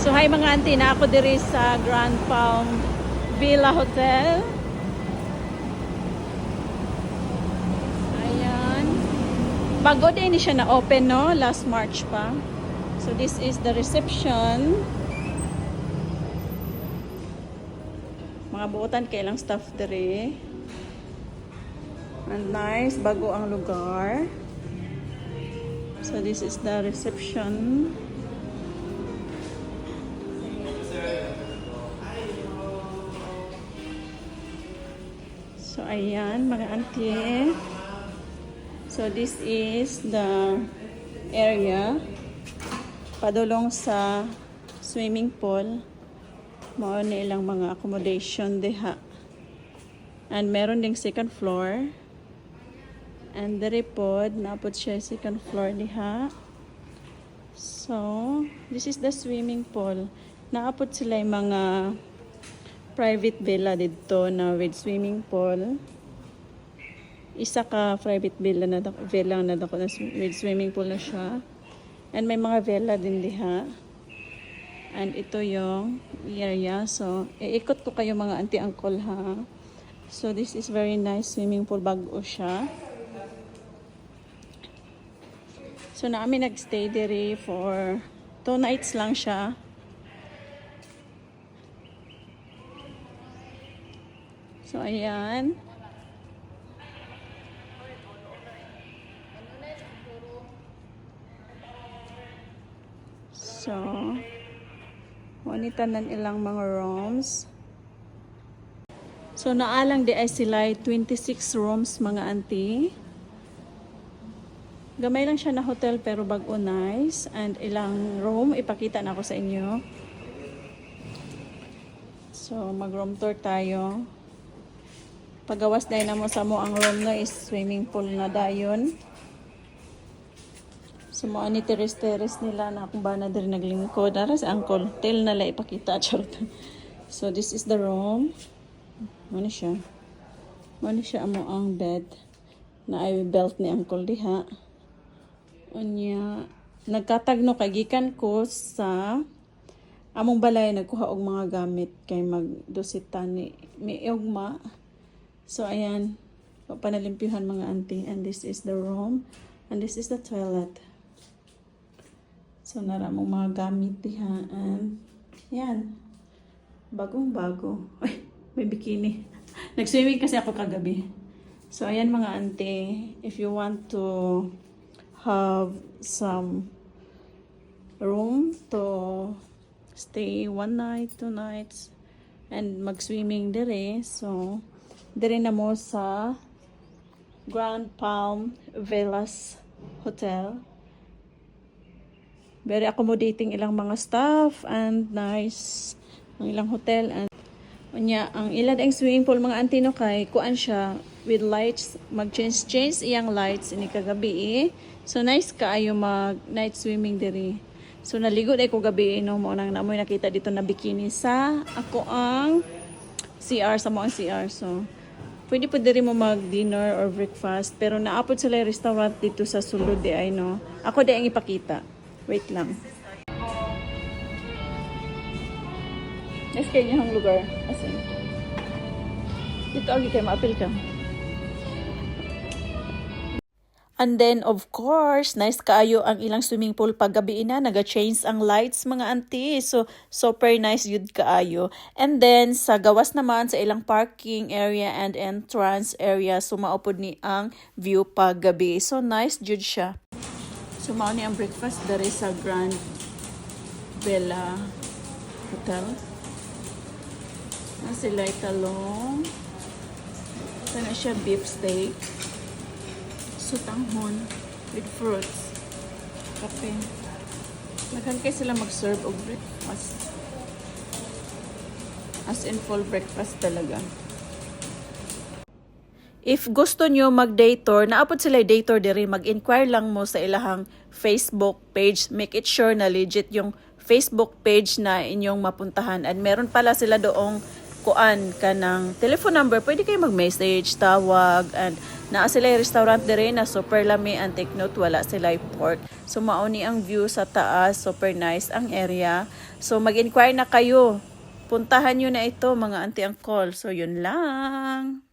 So hi mga auntie, na ako diri sa Grand Palm Villa Hotel. Ayan. Bago din siya na open, no? Last March pa. So this is the reception. Mga buotan kailang staff diri. And nice, bago ang lugar. So this is the reception. So ayan mga auntie. So this is the area padulong sa swimming pool. Mao ni ilang mga accommodation diha. And meron ding second floor. And diri pod napod siya second floor diha. So this is the swimming pool. Naapod sila yung mga private villa dito na with swimming pool. Isa ka private villa na dako na with swimming pool na siya. And may mga villa din diha. And ito yung area. So iikot ko kayo mga auntie uncle ha. So this is very nice swimming pool, bago siya. So namin nagstay diri for 2 nights lang siya. So, ayan. So, monitanan ilang mga rooms. So, naalang di ay sila 26 rooms mga auntie. Gamay lang siya na hotel pero bago nice. And ilang room, ipakita na ako sa inyo. So, mag-room tour tayo. Pagawas dahil na mo sa mo ang room na is swimming pool na dayon. So mo ani teres nila na kung ba na diri naglingkod. Ara sa uncle, tel na la ipakita charot. So this is the room. Mani siya. Mani siya amo ang bed na ay belt ni uncle diha. Unya nagkatagno kay gikan ko sa among balay, nagkuha og mga gamit kay magdusita ni miugma. So, ayan. Panalimpyuhan mga auntie. And this is the room. And this is the toilet. So, naramong mga gamit diha. And, yan. Bagong-bago. Ay, may bikini. Nag-swimming kasi ako kagabi. So, ayan mga auntie. If you want to have some room to stay 1 night, 2 nights, and mag-swimming dire. So, dire na mo sa Grand Palm Villas Hotel. Very accommodating ilang mga staff and nice ang ilang hotel. And unya ang ila ang swimming pool mga auntie no kay kuan siya with lights, mag-change iyang lights ini kagabi. So nice kaayo mag night swimming diri. So naligo day ko gabi no mo nang namoy nakita dito na bikini sa ako ang CR sa mo ang CR. So pwede po diri mo mag-dinner or breakfast. Pero naapod sila yung restaurant dito sa sulod di ay no. Ako di ang ipakita. Wait lang. Next kayo niyang lugar. Asin. Dito agi kayo maapil ka. And then, of course, nice kaayo ang ilang swimming pool pag gabi na. Naga-change ang lights, mga auntie. So, super nice yun kaayo. And then, sa gawas naman, sa ilang parking area and entrance area, so maupod ni ang view pag gabi. So, nice jud siya. So, mao ni ang breakfast dari sa Grand Villa Hotel. Sila talong. Sana siya beef steak. Sutanghon with fruits, kape. Naghan kayo sila mag-serve og breakfast. As in full breakfast talaga. If gusto nyo mag-day tour, naapod sila day tour diri, mag-inquire lang mo sa ilahang Facebook page. Make it sure na legit yung Facebook page na inyong mapuntahan. And meron pala sila doong kuan ka ng telephone number, pwede kayo mag-message, tawag, and naa sila yung restaurant dire na super lami and take note, wala sila yung pork. So mauni ang view sa taas, super nice ang area. So mag-inquire na kayo. Puntahan nyo na ito mga auntie uncle. So yun lang.